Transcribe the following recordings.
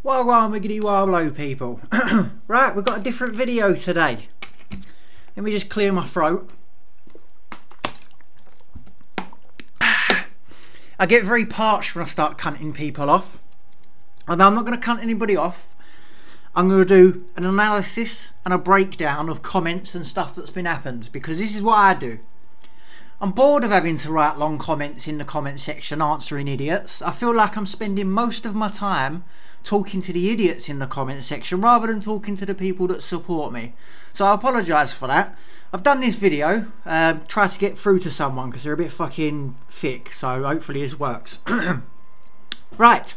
WAGWANWIGGIDYWABLO, people. Right, we've got a different video today. Let me just clear my throat. I get very parched when I start cunting people off. Although I'm not going to cunt anybody off, I'm going to do an analysis and a breakdown of comments and stuff that's been happened, because this is what I do. I'm bored of having to write long comments in the comment section answering idiots. I feel like I'm spending most of my time talking to the idiots in the comment section rather than talking to the people that support me. So I apologise for that. I've done this video, try to get through to someone because they're a bit fucking thick, so hopefully this works. Right,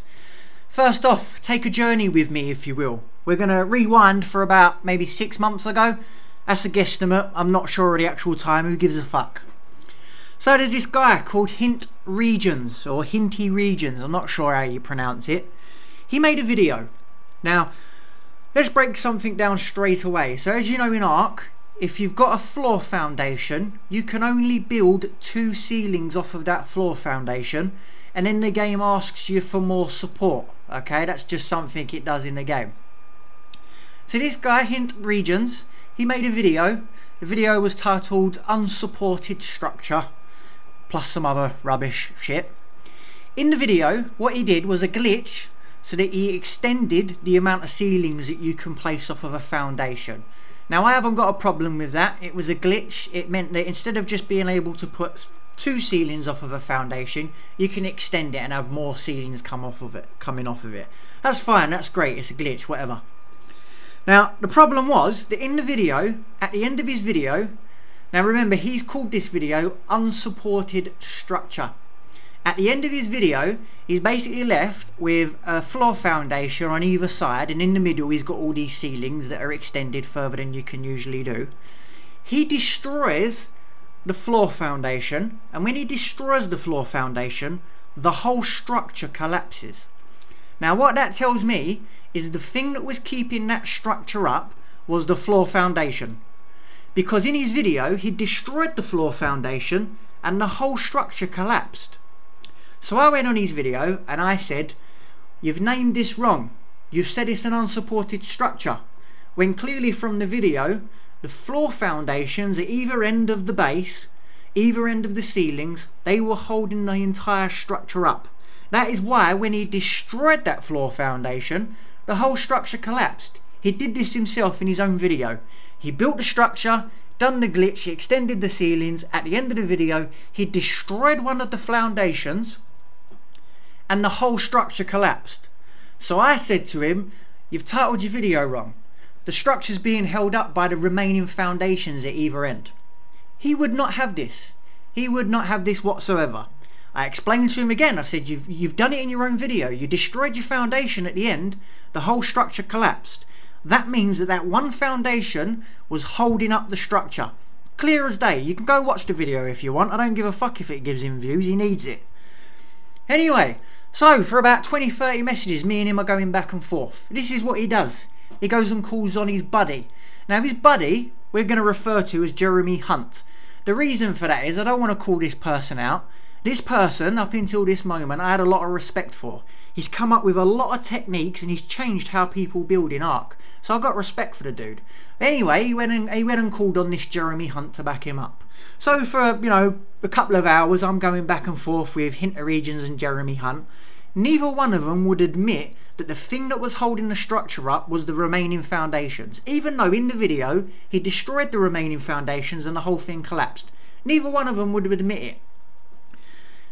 first off, take a journey with me if you will. We're going to rewind for about maybe 6 months ago. That's a guesstimate, I'm not sure of the actual time, who gives a fuck. So there's this guy called hinteregions, or hinteregions, I'm not sure how you pronounce it. He made a video. Now, let's break something down straight away. So as you know in Ark, if you've got a floor foundation, you can only build 2 ceilings off of that floor foundation, and then the game asks you for more support. Okay, that's just something it does in the game. So this guy, hinteregions, he made a video. The video was titled Unsupported Structure, plus some other rubbish shit. In the video, what he did was a glitch, so that he extended the amount of ceilings that you can place off of a foundation. Now I haven't got a problem with that. It was a glitch. It meant that instead of just being able to put 2 ceilings off of a foundation, you can extend it and have more ceilings coming off of it. That's fine, that's great, it's a glitch, whatever. Now the problem was that in the video, at the end of his video, now remember he's called this video Unsupported Structure. At the end of his video, he's basically left with a floor foundation on either side, and in the middle he's got all these ceilings that are extended further than you can usually do. He destroys the floor foundation, and when he destroys the floor foundation, the whole structure collapses. Now what that tells me is the thing that was keeping that structure up was the floor foundation. Because in his video, he destroyed the floor foundation and the whole structure collapsed. So I went on his video and I said, you've named this wrong. You've said it's an unsupported structure, when clearly from the video the floor foundations at either end of the base, either end of the ceilings, they were holding the entire structure up. That is why when he destroyed that floor foundation, the whole structure collapsed. He did this himself in his own video. He built the structure, done the glitch, he extended the ceilings. At the end of the video, he destroyed one of the foundations and the whole structure collapsed. So I said to him, you've titled your video wrong. The structure's being held up by the remaining foundations at either end. He would not have this. He would not have this whatsoever. I explained to him again, I said, you've done it in your own video. You destroyed your foundation at the end, the whole structure collapsed. That means that one foundation was holding up the structure. Clear as day. You can go watch the video if you want. I don't give a fuck if it gives him views, he needs it. Anyway, so for about 20-30 messages, me and him are going back and forth. This is what he does. He goes and calls on his buddy. Now his buddy, we're going to refer to as Jeremy Hunt. The reason for that is I don't want to call this person out. This person, up until this moment, I had a lot of respect for. He's come up with a lot of techniques and he's changed how people build in Ark. So I've got respect for the dude. Anyway, he went and called on this Jeremy Hunt to back him up. So for, a couple of hours, I'm going back and forth with hinteregions and Jeremy Hunt. Neither one of them would admit that the thing that was holding the structure up was the remaining foundations. Even though in the video, he destroyed the remaining foundations and the whole thing collapsed. Neither one of them would admit it.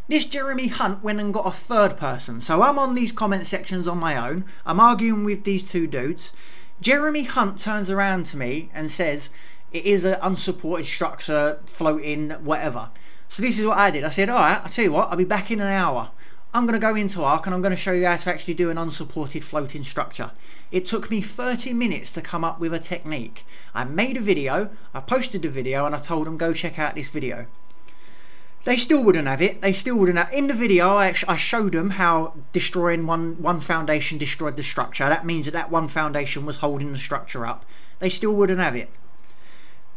This Jeremy Hunt went and got a third person. So I'm on these comment sections on my own. I'm arguing with these 2 dudes. Jeremy Hunt turns around to me and says, it is an unsupported structure, floating, whatever. So this is what I did. I said, alright, I'll tell you what, I'll be back in an hour. I'm going to go into Ark and I'm going to show you how to actually do an unsupported floating structure. It took me 30 minutes to come up with a technique. I made a video, I posted the video, and I told them go check out this video. They still wouldn't have it. They still wouldn't have. In the video, I showed them how destroying one foundation destroyed the structure. That means that one foundation was holding the structure up. They still wouldn't have it.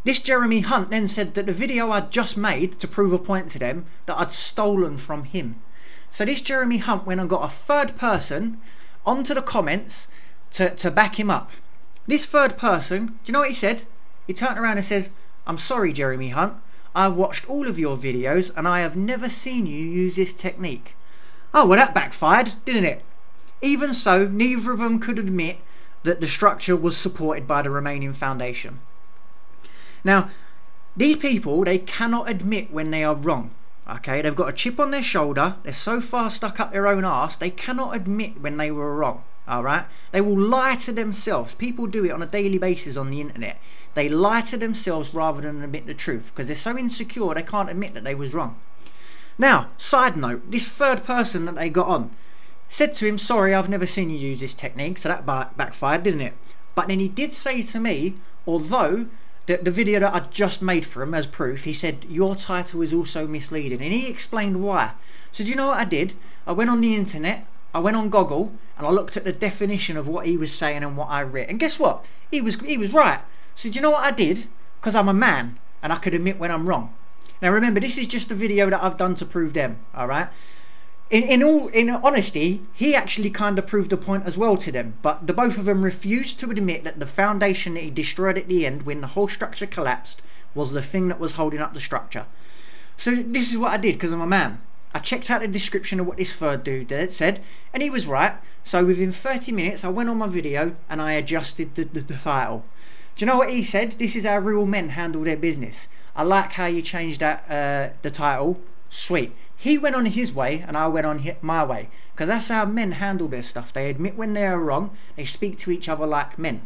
This Jeremy Hunt then said that the video I'd just made to prove a point to them, that I'd stolen from him. So this Jeremy Hunt went and got a third person, onto the comments to back him up. This third person, do you know what he said? He turned around and says, "I'm sorry, Jeremy Hunt. I've watched all of your videos and I have never seen you use this technique." Oh, well, that backfired, didn't it? Even so, neither of them could admit that the structure was supported by the remaining foundation. Now, these people, they cannot admit when they are wrong. Okay, they've got a chip on their shoulder. They're so far stuck up their own arse, they cannot admit when they were wrong. Alright, they will lie to themselves. People do it on a daily basis on the internet. They lie to themselves rather than admit the truth because they're so insecure they can't admit that they was wrong. Now, side note, this third person that they got on said to him, "Sorry, I've never seen you use this technique," so that backfired, didn't it? But then he did say to me, although the video that I just made for him as proof, he said, "Your title is also misleading," and he explained why. So do you know what I did? I went on the internet, I went on Google, and I looked at the definition of what he was saying and what I read, and guess what? He was right. So do you know what I did? Because I'm a man and I could admit when I'm wrong. Now remember, this is just a video that I've done to prove them. Alright, in honesty, he actually kind of proved a point as well to them, but the both of them refused to admit that the foundation that he destroyed at the end when the whole structure collapsed was the thing that was holding up the structure. So this is what I did because I'm a man. I checked out the description of what this third dude said, and he was right. So within 30 minutes I went on my video and I adjusted the title. Do you know what he said? "This is how real men handle their business. I like how you changed that the title. Sweet." He went on his way and I went on my way, because that's how men handle their stuff. They admit when they are wrong. They speak to each other like men.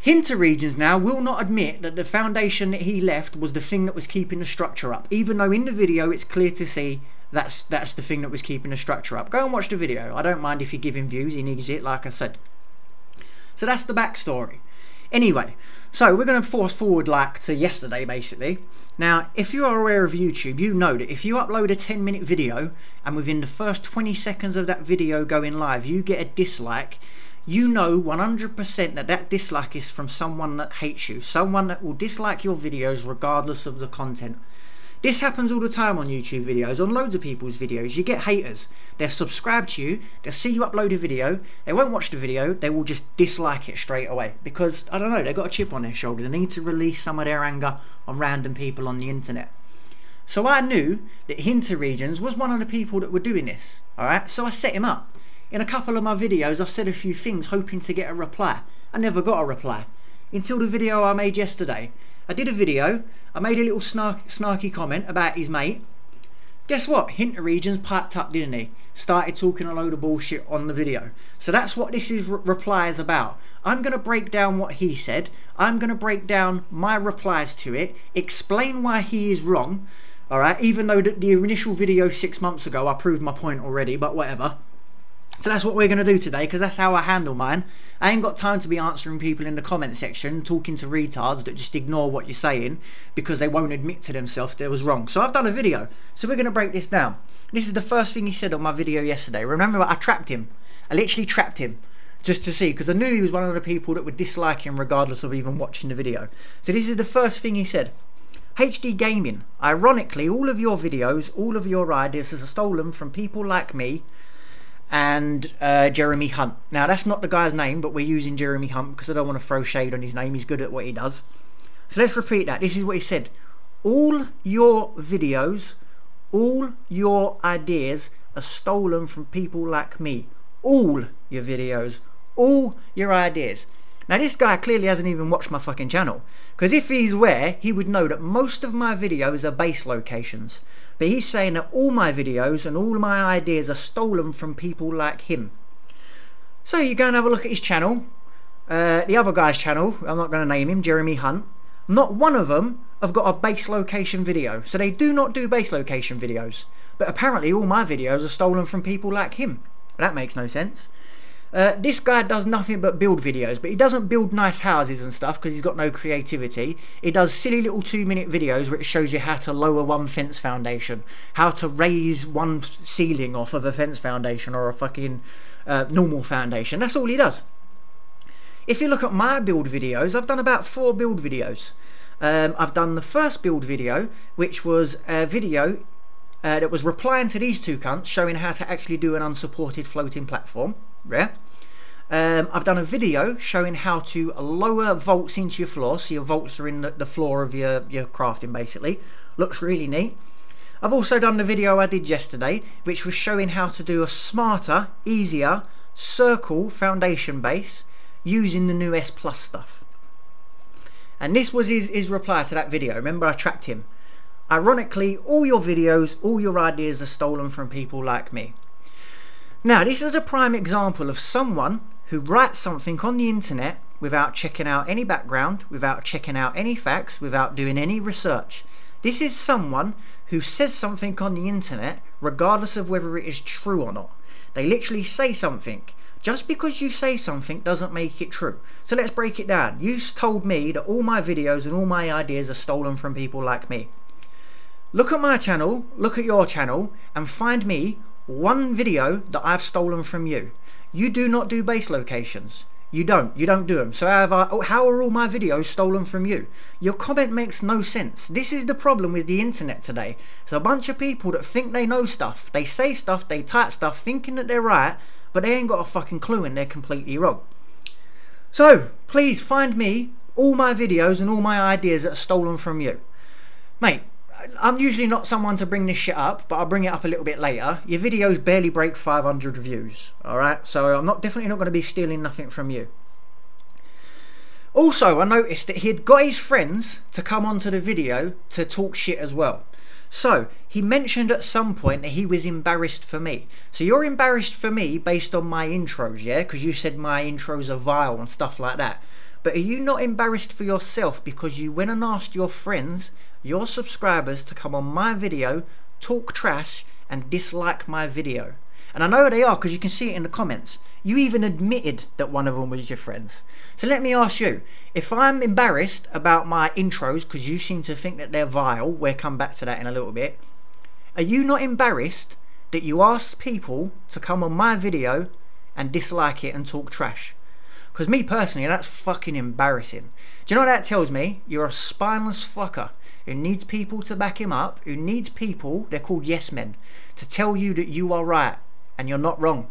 Hinteregions now will not admit that the foundation that he left was the thing that was keeping the structure up, even though in the video it's clear to see that's the thing that was keeping the structure up. Go and watch the video. I don't mind if you give him views. He needs it, like I said. So that's the backstory. Anyway, so we're going to force forward like to yesterday basically. Now, if you are aware of YouTube, you know that if you upload a 10-minute video and within the first 20 seconds of that video going live you get a dislike, you know 100% that that dislike is from someone that hates you, someone that will dislike your videos regardless of the content. This happens all the time on YouTube videos, on loads of people's videos. You get haters. They'll subscribe to you, they'll see you upload a video, they won't watch the video, they will just dislike it straight away because, I don't know, they've got a chip on their shoulder. They need to release some of their anger on random people on the internet. So I knew that Hinteregions was one of the people that were doing this. Alright, so I set him up. In a couple of my videos I've said a few things hoping to get a reply. I never got a reply until the video I made yesterday. I did a video, I made a little snarky comment about his mate. Guess what? Hinteregions piped up, didn't he? Started talking a load of bullshit on the video. So that's what this is reply is about. I'm going to break down what he said. I'm going to break down my replies to it, explain why he is wrong. Alright, even though the initial video 6 months ago I proved my point already, but whatever. So that's what we're going to do today, because that's how I handle mine. I ain't got time to be answering people in the comment section, talking to retards that just ignore what you're saying because they won't admit to themselves they was wrong. So I've done a video, so we're going to break this down. This is the first thing he said on my video yesterday. Remember, I trapped him. I literally trapped him just to see, because I knew he was one of the people that would dislike him regardless of even watching the video. So this is the first thing he said. HD Gaming, ironically all of your videos, all of your ideas are stolen from people like me and Jeremy Hunt. Now that's not the guy's name, but we're using Jeremy Hunt because I don't want to throw shade on his name. He's good at what he does. So let's repeat that. This is what he said. All your videos, all your ideas are stolen from people like me. All your videos, all your ideas. Now this guy clearly hasn't even watched my fucking channel, because if he's aware he would know that most of my videos are base locations. But he's saying that all my videos and all my ideas are stolen from people like him. So you go and have a look at his channel, the other guy's channel, I'm not going to name him, Jeremy Hunt. Not one of them have got a base location video. So they do not do base location videos. But apparently all my videos are stolen from people like him. That makes no sense. This guy does nothing but build videos, but he doesn't build nice houses and stuff because he's got no creativity. He does silly little 2-minute videos where it shows you how to lower one fence foundation, how to raise one ceiling off of a fence foundation or a fucking normal foundation. That's all he does. If you look at my build videos, I've done about 4 build videos. I've done the first build video, which was a video that was replying to these two cunts, showing how to actually do an unsupported floating platform. Yeah. I've done a video showing how to lower vaults into your floor, so your vaults are in the floor of your crafting basically. Looks really neat. I've also done the video I did yesterday, which was showing how to do a smarter, easier circle foundation base using the new S Plus stuff. And this was his reply to that video. Remember, I tracked him. Ironically, all your videos, all your ideas are stolen from people like me. Now, this is a prime example of someone who writes something on the internet without checking out any background, without checking out any facts, without doing any research. This is someone who says something on the internet regardless of whether it is true or not. They literally say something. Just because you say something doesn't make it true. So let's break it down. You told me that all my videos and all my ideas are stolen from people like me. Look at my channel, look at your channel, and find me one video that I've stolen from you. You do not do base locations. You don't do them. So how are all my videos stolen from you? Your comment makes no sense. This is the problem with the internet today. It's a bunch of people that think they know stuff. They say stuff, they type stuff thinking that they're right, but they ain't got a fucking clue and they're completely wrong. So please find me all my videos and all my ideas that are stolen from you. Mate, I'm usually not someone to bring this shit up, but I'll bring it up a little bit later. Your videos barely break 500 views, alright? So I'm definitely not going to be stealing nothing from you. Also, I noticed that he had got his friends to come onto the video to talk shit as well. So, he mentioned at some point that he was embarrassed for me. So you're embarrassed for me based on my intros, yeah? Because you said my intros are vile and stuff like that. But are you not embarrassed for yourself because you went and asked your friends, your subscribers, to come on my video, talk trash and dislike my video? And I know they are because you can see it in the comments. You even admitted that one of them was your friends. So let me ask you, if I'm embarrassed about my intros because you seem to think that they're vile, we'll come back to that in a little bit, are you not embarrassed that you asked people to come on my video and dislike it and talk trash? Because me personally, that's fucking embarrassing. Do you know what that tells me? You're a spineless fucker who needs people to back him up, who needs people, they're called yes men, to tell you that you are right and you're not wrong.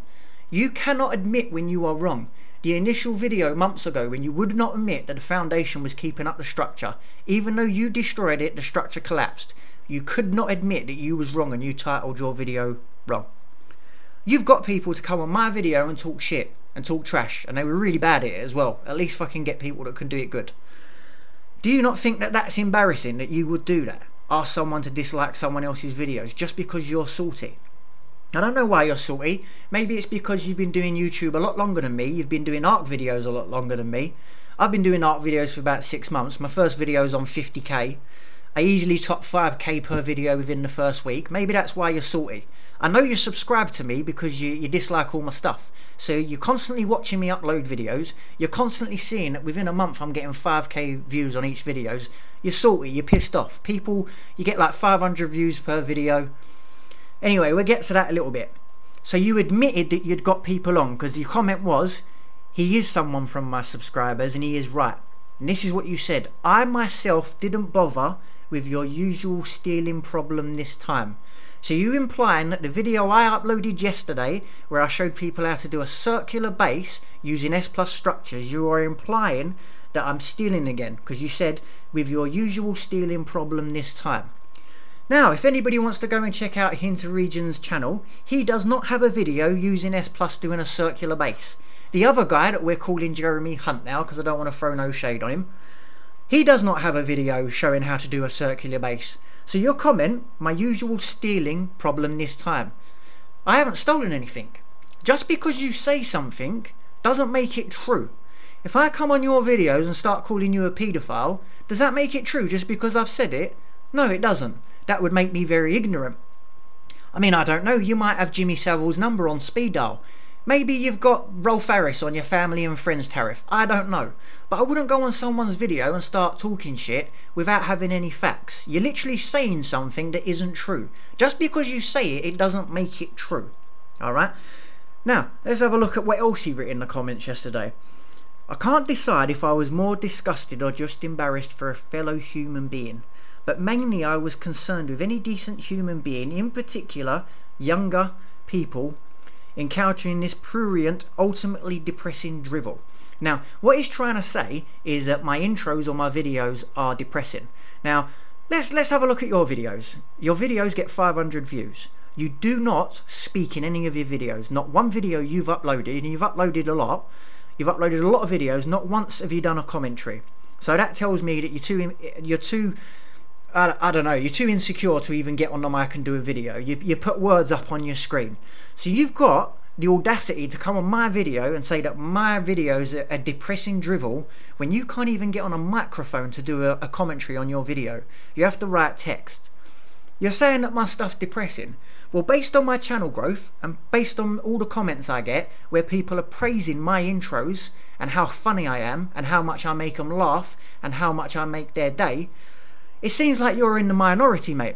You cannot admit when you are wrong. The initial video months ago when you would not admit that the foundation was keeping up the structure, even though you destroyed it, the structure collapsed. You could not admit that you was wrong and you titled your video wrong. You've got people to come on my video and talk shit and talk trash, and they were really bad at it as well. At least fucking get people that can do it good. Do you not think that that's embarrassing that you would do that? Ask someone to dislike someone else's videos just because you're salty? I don't know why you're salty. Maybe it's because you've been doing YouTube a lot longer than me. You've been doing art videos a lot longer than me. I've been doing art videos for about 6 months. My first video is on 50k. I easily top 5k per video within the first week. Maybe that's why you're salty. I know you're subscribed to me because you dislike all my stuff. So you're constantly watching me upload videos. You're constantly seeing that within a month I'm getting 5k views on each videos. You're salty, you're pissed off. People, you get like 500 views per video. Anyway, we'll get to that a little bit. So you admitted that you'd got people on because your comment was, he is someone from my subscribers and he is right. And this is what you said: I myself didn't bother with your usual stealing problem this time. So you implying that the video I uploaded yesterday, where I showed people how to do a circular base using S Plus structures, you are implying that I'm stealing again, because you said with your usual stealing problem this time. Now, if anybody wants to go and check out hinteregions' channel, he does not have a video using S Plus doing a circular base. The other guy that we're calling Jeremy Hunt now, because I don't want to throw no shade on him, he does not have a video showing how to do a circular base. So your comment, my usual stealing problem this time. I haven't stolen anything. Just because you say something doesn't make it true. If I come on your videos and start calling you a paedophile, does that make it true just because I've said it? No, it doesn't. That would make me very ignorant. I mean, I don't know, you might have Jimmy Savile's number on speed dial. Maybe you've got Rolf Harris on your family and friends tariff. I don't know. But I wouldn't go on someone's video and start talking shit without having any facts. You're literally saying something that isn't true. Just because you say it, it doesn't make it true. Alright? Now, let's have a look at what else he wrote in the comments yesterday. I can't decide if I was more disgusted or just embarrassed for a fellow human being. But mainly I was concerned with any decent human being, in particular younger people, encountering this prurient, ultimately depressing drivel. Now, what he's trying to say is that my intros or my videos are depressing. Now, let's have a look at your videos. Your videos get 500 views. You do not speak in any of your videos. Not one video you've uploaded, and you've uploaded a lot. You've uploaded a lot of videos. Not once have you done a commentary. So that tells me that you're too I don't know, you're too insecure to even get on the mic and do a video. You put words up on your screen. So you've got the audacity to come on my video and say that my videos are a depressing drivel when you can't even get on a microphone to do a commentary on your video. You have to write text. You're saying that my stuff's depressing. Well, based on my channel growth and based on all the comments I get where people are praising my intros and how funny I am and how much I make them laugh and how much I make their day, it seems like you're in the minority, mate.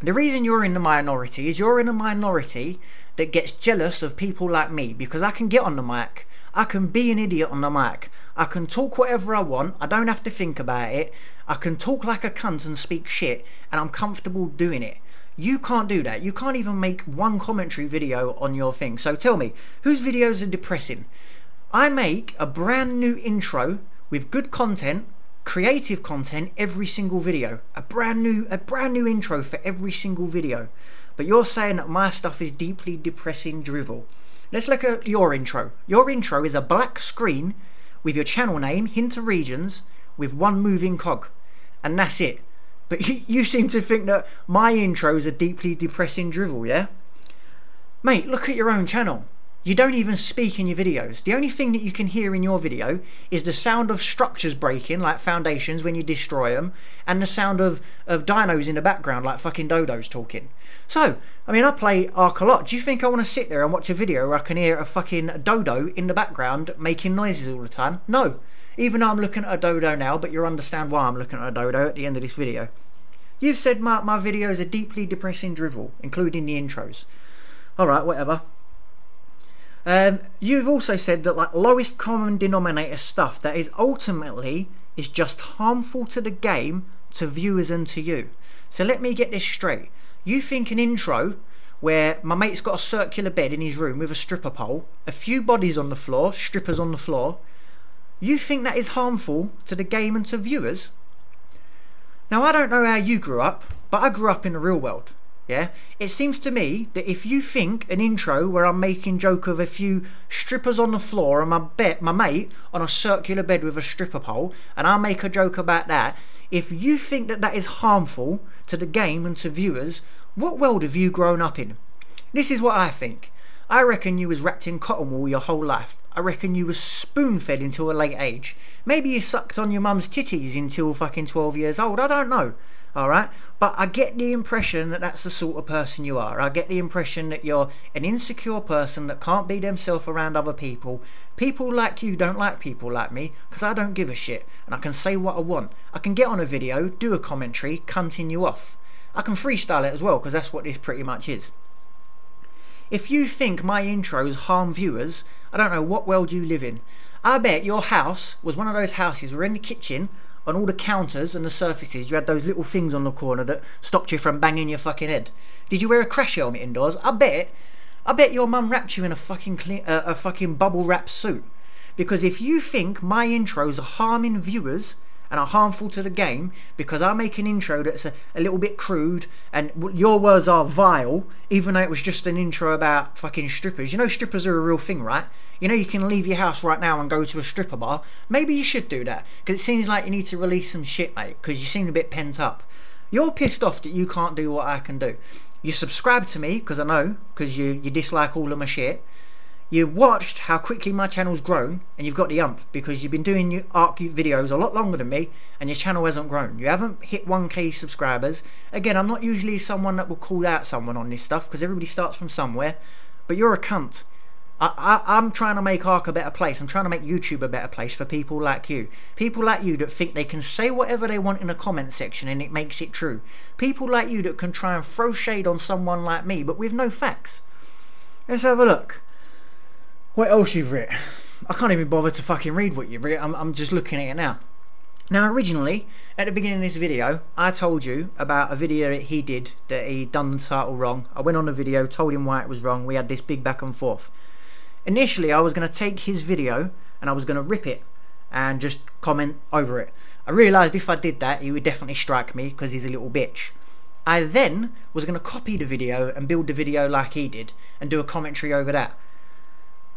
The reason you're in the minority is you're in a minority that gets jealous of people like me, because I can get on the mic, I can be an idiot on the mic, I can talk whatever I want, I don't have to think about it, I can talk like a cunt and speak shit, and I'm comfortable doing it. You can't do that. You can't even make one commentary video on your thing. So tell me, whose videos are depressing? I make a brand new intro with good content, creative content every single video. A brand new intro for every single video. But you're saying that my stuff is deeply depressing drivel. Let's look at your intro. Your intro is a black screen with your channel name, hinteregions, with one moving cog. And that's it. But you seem to think that my intros are deeply depressing drivel, yeah? Mate, look at your own channel. You don't even speak in your videos. The only thing that you can hear in your video is the sound of structures breaking, like foundations when you destroy them, and the sound of dinos in the background, like fucking dodos talking. So, I mean, I play Ark a lot. Do you think I want to sit there and watch a video where I can hear a fucking dodo in the background making noises all the time? No. Even though I'm looking at a dodo now, but you'll understand why I'm looking at a dodo at the end of this video. You've said my videos are deeply depressing drivel, including the intros. Alright, whatever. You've also said that like lowest common denominator stuff that is ultimately is just harmful to the game, to viewers and to you. So let me get this straight. You think an intro where my mate's got a circular bed in his room with a stripper pole, a few bodies on the floor, strippers on the floor, you think that is harmful to the game and to viewers? Now, I don't know how you grew up, but I grew up in the real world. Yeah, it seems to me that if you think an intro where I'm making joke of a few strippers on the floor and my mate on a circular bed with a stripper pole, and I make a joke about that, if you think that that is harmful to the game and to viewers, what world have you grown up in? This is what I think. I reckon you was wrapped in cotton wool your whole life. I reckon you was spoon-fed until a late age. Maybe you sucked on your mum's titties until fucking 12 years old. I don't know. Alright? But I get the impression that that's the sort of person you are. I get the impression that you're an insecure person that can't be themselves around other people. People like you don't like people like me because I don't give a shit. And I can say what I want. I can get on a video, do a commentary, cunting you off. I can freestyle it as well because that's what this pretty much is. If you think my intros harm viewers, I don't know what world you live in. I bet your house was one of those houses where in the kitchen, on all the counters and the surfaces, you had those little things on the corner that stopped you from banging your fucking head. Did you wear a crash helmet indoors? I bet your mum wrapped you in a fucking bubble wrap suit. Because if you think my intros are harming viewers and are harmful to the game because I make an intro that's a little bit crude and your words are vile, even though it was just an intro about fucking strippers. You know strippers are a real thing, right? You know you can leave your house right now and go to a stripper bar. Maybe you should do that, because it seems like you need to release some shit, mate, because you seem a bit pent up. You're pissed off that you can't do what I can do. You subscribe to me, because I know, because you dislike all of my shit. You watched how quickly my channel's grown, and you've got the ump, because you've been doing your ARC videos a lot longer than me, and your channel hasn't grown. You haven't hit 1k subscribers. Again, I'm not usually someone that will call out someone on this stuff, because everybody starts from somewhere, but you're a cunt. I'm trying to make ARC a better place. I'm trying to make YouTube a better place for people like you. People like you that think they can say whatever they want in the comment section and it makes it true. People like you that can try and throw shade on someone like me, but with no facts. Let's have a look. What else you've written? I can't even bother to fucking read what you've written. I'm just looking at it now. Now originally, at the beginning of this video, I told you about a video that he did, that he'd done the title wrong. I went on the video, told him why it was wrong, we had this big back and forth. Initially I was going to take his video and I was going to rip it and just comment over it. I realised if I did that he would definitely strike me because he's a little bitch. I then was going to copy the video and build the video like he did and do a commentary over that.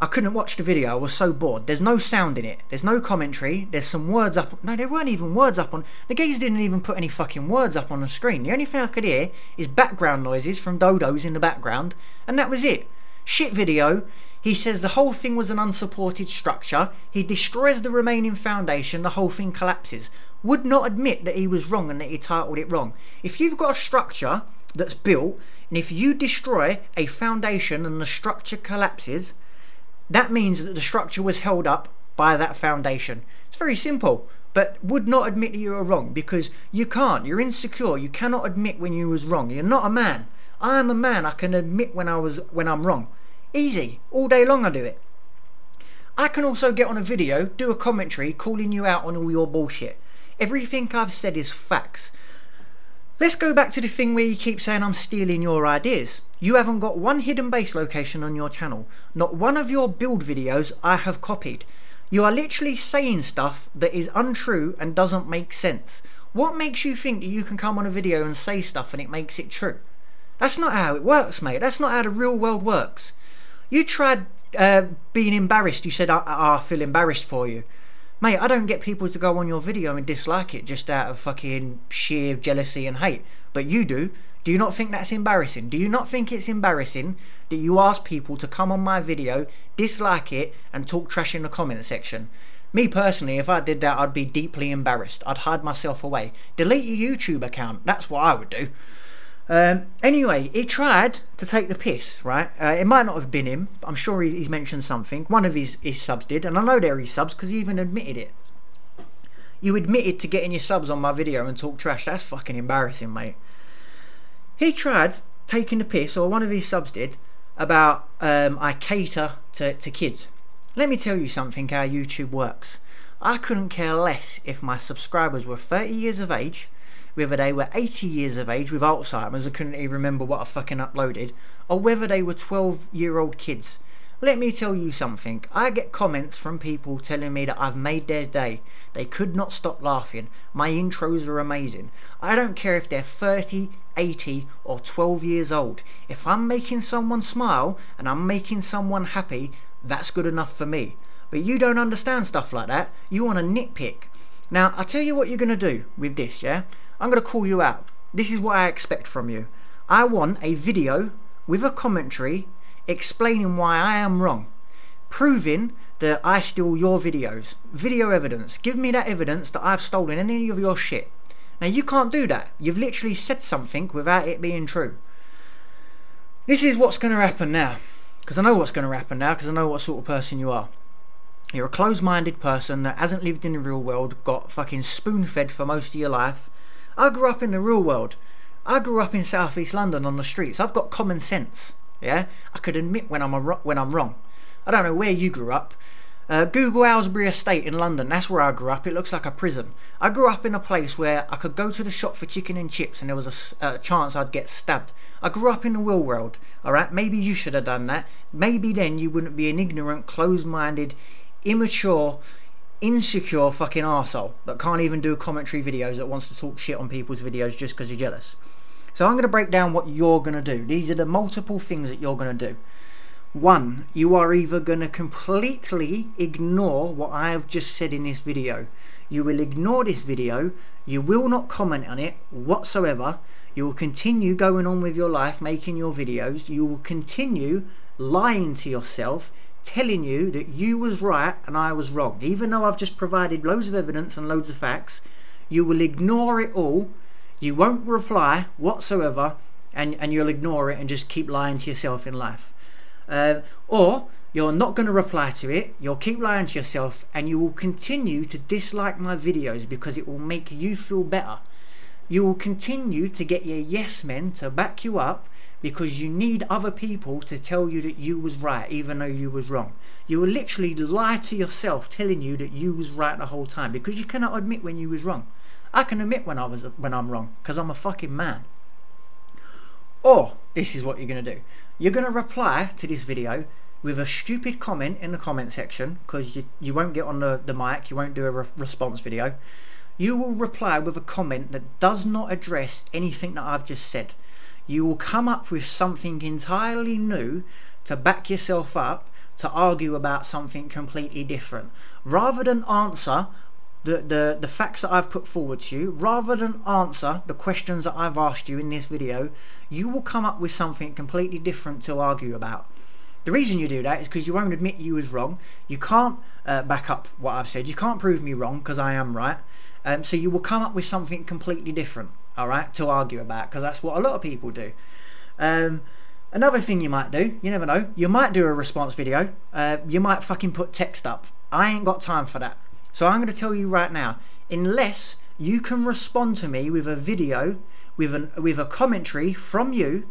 I couldn't watch the video, I was so bored. There's no sound in it, there's no commentary, there's some words up. No, there weren't even words up on. The guys didn't even put any fucking words up on the screen. The only thing I could hear is background noises from dodos in the background, and that was it. Shit video. He says the whole thing was an unsupported structure. He destroys the remaining foundation, the whole thing collapses. Would not admit that he was wrong and that he titled it wrong. If you've got a structure that's built, and if you destroy a foundation and the structure collapses, that means that the structure was held up by that foundation. It's very simple, but would not admit that you were wrong because you can't. You're insecure. You cannot admit when you was wrong. You're not a man. I am a man. I can admit when I'm wrong. Easy. All day long I do it. I can also get on a video, do a commentary calling you out on all your bullshit. Everything I've said is facts. Let's go back to the thing where you keep saying I'm stealing your ideas. You haven't got one hidden base location on your channel. Not one of your build videos I have copied. You are literally saying stuff that is untrue and doesn't make sense. What makes you think that you can come on a video and say stuff and it makes it true? That's not how it works, mate. That's not how the real world works. You tried being embarrassed. You said, I feel embarrassed for you. Mate, I don't get people to go on your video and dislike it just out of fucking sheer jealousy and hate. But you do. Do you not think that's embarrassing? Do you not think it's embarrassing that you ask people to come on my video, dislike it, and talk trash in the comment section? Me personally, if I did that, I'd be deeply embarrassed. I'd hide myself away. Delete your YouTube account. That's what I would do. Anyway, he tried to take the piss, right? It might not have been him. I'm sure he's mentioned something. One of his subs did, and I know they're his subs because he even admitted it. You admitted to getting your subs on my video and talk trash. That's fucking embarrassing, mate. He tried taking the piss, or one of his subs did, about I cater to kids. Let me tell you something how YouTube works. I couldn't care less if my subscribers were 30 years of age, whether they were 80 years of age with Alzheimer's, I couldn't even remember what I fucking uploaded, or whether they were 12-year-old kids. Let me tell you something. I get comments from people telling me that I've made their day. They could not stop laughing. My intros are amazing. I don't care if they're 30, 80 or 12 years old. If I'm making someone smile and I'm making someone happy, that's good enough for me. But you don't understand stuff like that. You want to nitpick. Now, I'll tell you what you're going to do with this, yeah? I'm going to call you out. This is what I expect from you. I want a video with a commentary explaining why I am wrong. Proving that I steal your videos. Video evidence. Give me that evidence that I've stolen any of your shit. Now you can't do that. You've literally said something without it being true. This is what's going to happen now. Because I know what's going to happen now, because I know what sort of person you are. You're a closed-minded person that hasn't lived in the real world, got fucking spoon-fed for most of your life. I grew up in the real world. I grew up in South East London on the streets. I've got common sense. Yeah, I could admit when I'm wrong. I don't know where you grew up. Google Aylesbury Estate in London. That's where I grew up. It looks like a prison. I grew up in a place where I could go to the shop for chicken and chips, and there was a chance I'd get stabbed. I grew up in the real world. All right, maybe you should have done that. Maybe then you wouldn't be an ignorant, closed-minded, immature, insecure fucking arsehole that can't even do commentary videos, that wants to talk shit on people's videos just because you're jealous. So I'm going to break down what you're going to do. These are the multiple things that you're going to do. One, you are either going to completely ignore what I have just said in this video. You will ignore this video. You will not comment on it whatsoever. You will continue going on with your life, making your videos. You will continue lying to yourself, telling you that you was right and I was wrong. Even though I've just provided loads of evidence and loads of facts, you will ignore it all. You won't reply whatsoever, and you'll ignore it and just keep lying to yourself in life. Or you're not going to reply to it, you'll keep lying to yourself, and you will continue to dislike my videos because it will make you feel better. You will continue to get your yes men to back you up because you need other people to tell you that you was right even though you was wrong. You will literally lie to yourself telling you that you was right the whole time, because you cannot admit when you was wrong. I can admit when I'm wrong, because I'm a fucking man. Or this is what you're going to do. You're going to reply to this video with a stupid comment in the comment section, because you won't get on the mic, you won't do a response video. You will reply with a comment that does not address anything that I've just said. You will come up with something entirely new to back yourself up, to argue about something completely different. Rather than answer the facts that I've put forward to you, rather than answer the questions that I've asked you in this video, you will come up with something completely different to argue about. The reason you do that is because you won't admit you was wrong. You can't back up what I've said. You can't prove me wrong, because I am right. So you will come up with something completely different, alright, to argue about, because that's what a lot of people do. Another thing you might do, you never know, you might do a response video. You might fucking put text up. I ain't got time for that. So I'm going to tell you right now, unless you can respond to me with a video, with a commentary from you,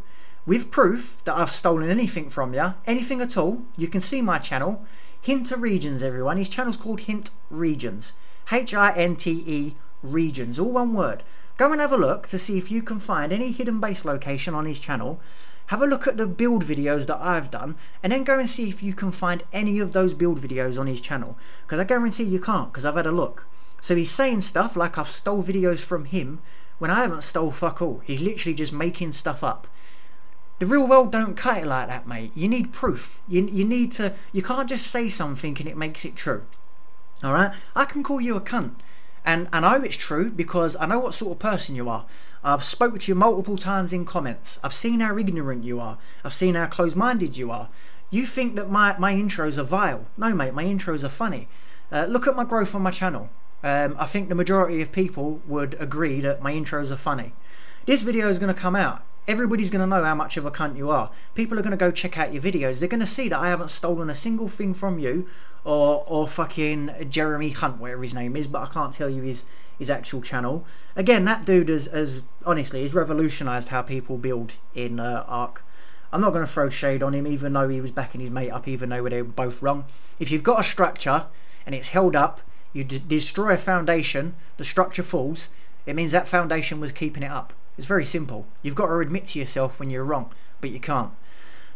with proof that I've stolen anything from you, anything at all, you can see my channel, Hinteregions, everyone. His channel's called Hinteregions. H-I-N-T-E regions, all one word. Go and have a look to see if you can find any hidden base location on his channel. Have a look at the build videos that I've done, and then go and see if you can find any of those build videos on his channel, because I guarantee you can't, because I've had a look. So he's saying stuff like I've stole videos from him when I haven't stole fuck all. He's literally just making stuff up. The real world don't cut it like that, mate. You need proof. You need to. You can't just say something and it makes it true. Alright? I can call you a cunt, and I know it's true because I know what sort of person you are. I've spoken to you multiple times in comments. I've seen how ignorant you are. I've seen how close-minded you are. You think that my intros are vile. No, mate, my intros are funny. Look at my growth on my channel. I think the majority of people would agree that my intros are funny. This video is going to come out. Everybody's going to know how much of a cunt you are. People are going to go check out your videos. They're going to see that I haven't stolen a single thing from you, or fucking Jeremy Hunt, whatever his name is, but I can't tell you his actual channel. Again, that dude has honestly, he's revolutionised how people build in Ark. I'm not going to throw shade on him, even though he was backing his mate up, even though they were both wrong. If you've got a structure and it's held up, you destroy a foundation, the structure falls, it means that foundation was keeping it up. It's very simple. You've got to admit to yourself when you're wrong, but you can't.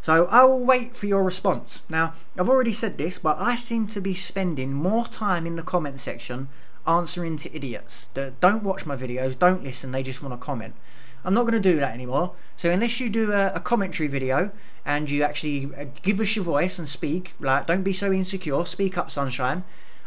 So I will wait for your response. Now, I've already said this, but I seem to be spending more time in the comment section answering to idiots that don't watch my videos, don't listen, they just want to comment. I'm not going to do that anymore. So unless you do a commentary video and you actually give us your voice and speak, like, don't be so insecure, speak up, sunshine,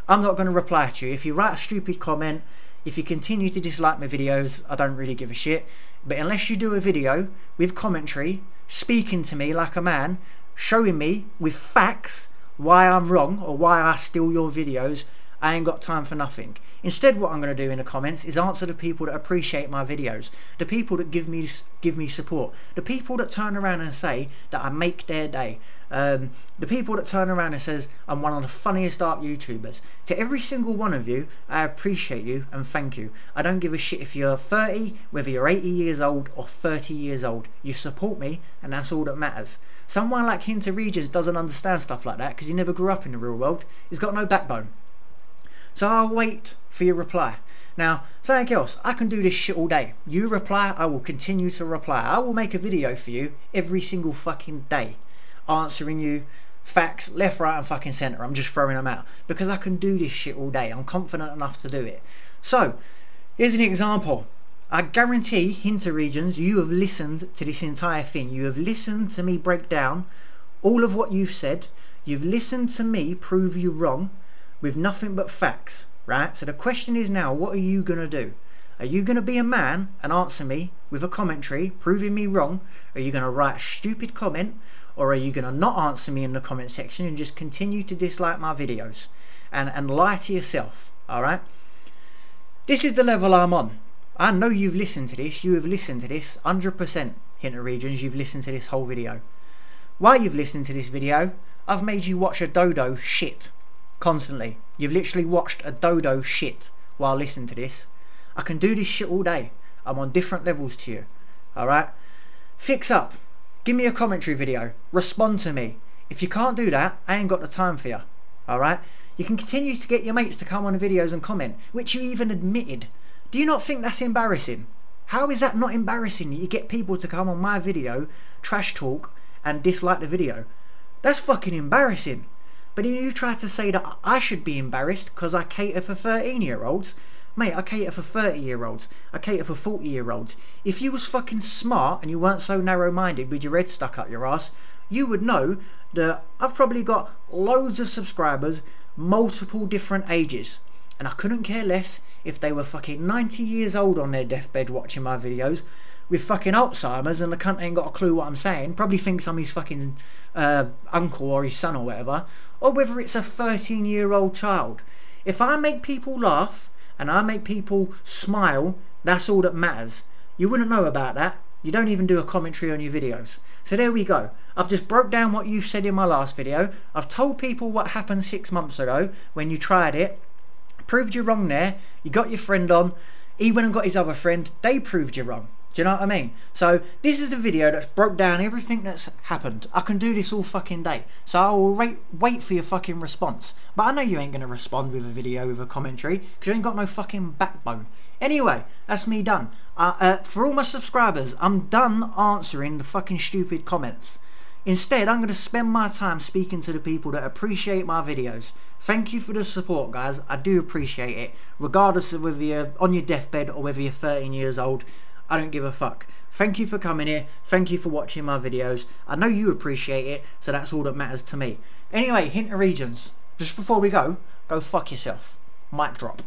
I'm not going to reply to you. If you write a stupid comment, if you continue to dislike my videos, I don't really give a shit. But unless you do a video with commentary, speaking to me like a man, showing me with facts why I'm wrong or why I steal your videos, I ain't got time for nothing. Instead, what I'm going to do in the comments is answer the people that appreciate my videos, the people that give me support, the people that turn around and say that I make their day, the people that turn around and says I'm one of the funniest art YouTubers. To every single one of you, I appreciate you and thank you. I don't give a shit if you're 30, whether you're 80 years old or 30 years old. You support me, and that's all that matters. Someone like Hinteregions doesn't understand stuff like that because he never grew up in the real world. He's got no backbone. So I'll wait for your reply. Now, something else, I can do this shit all day. You reply, I will continue to reply. I will make a video for you every single fucking day, answering you facts left, right and fucking centre. I'm just throwing them out because I can do this shit all day. I'm confident enough to do it. So, here's an example. I guarantee, Hinteregions, you have listened to this entire thing. You have listened to me break down all of what you've said. You've listened to me prove you wrong with nothing but facts, right? So the question is now, what are you going to do? Are you going to be a man and answer me with a commentary proving me wrong? Are you going to write a stupid comment? Or are you going to not answer me in the comment section and just continue to dislike my videos and lie to yourself, alright? This is the level I'm on. I know you've listened to this. You have listened to this 100%, Hinteregions. You've listened to this whole video. While you've listened to this video, I've made you watch a dodo shit constantly. You've literally watched a dodo shit while listening to this. I can do this shit all day. I'm on different levels to you. Alright? Fix up. Give me a commentary video. Respond to me. If you can't do that, I ain't got the time for you. Alright? You can continue to get your mates to come on the videos and comment, which you even admitted. Do you not think that's embarrassing? How is that not embarrassing that you get people to come on my video, trash talk, and dislike the video? That's fucking embarrassing. But then you try to say that I should be embarrassed because I cater for 13-year-olds. Mate, I cater for 30-year-olds. I cater for 40-year-olds. If you was fucking smart and you weren't so narrow-minded with your head stuck up your ass, you would know that I've probably got loads of subscribers, multiple different ages. And I couldn't care less if they were fucking 90 years old on their deathbed watching my videos with fucking Alzheimer's and the cunt ain't got a clue what I'm saying, probably thinks I'm his fucking uncle or his son or whatever, or whether it's a 13-year-old child. If I make people laugh and I make people smile, that's all that matters. You wouldn't know about that. You don't even do a commentary on your videos. So there we go. I've just broke down what you said in my last video. I've told people what happened 6 months ago when you tried it. Proved you wrong there. You got your friend on. He went and got his other friend. They proved you wrong. Do you know what I mean? So this is the video that's broke down everything that's happened. I can do this all fucking day. So I will wait for your fucking response. But I know you ain't going to respond with a video with a commentary because you ain't got no fucking backbone. Anyway, that's me done. For all my subscribers, I'm done answering the fucking stupid comments. Instead, I'm going to spend my time speaking to the people that appreciate my videos. Thank you for the support, guys. I do appreciate it. Regardless of whether you're on your deathbed or whether you're 13 years old, I don't give a fuck. Thank you for coming here. Thank you for watching my videos. I know you appreciate it, so that's all that matters to me. Anyway, hinteregions. Just before we go fuck yourself. Mic drop.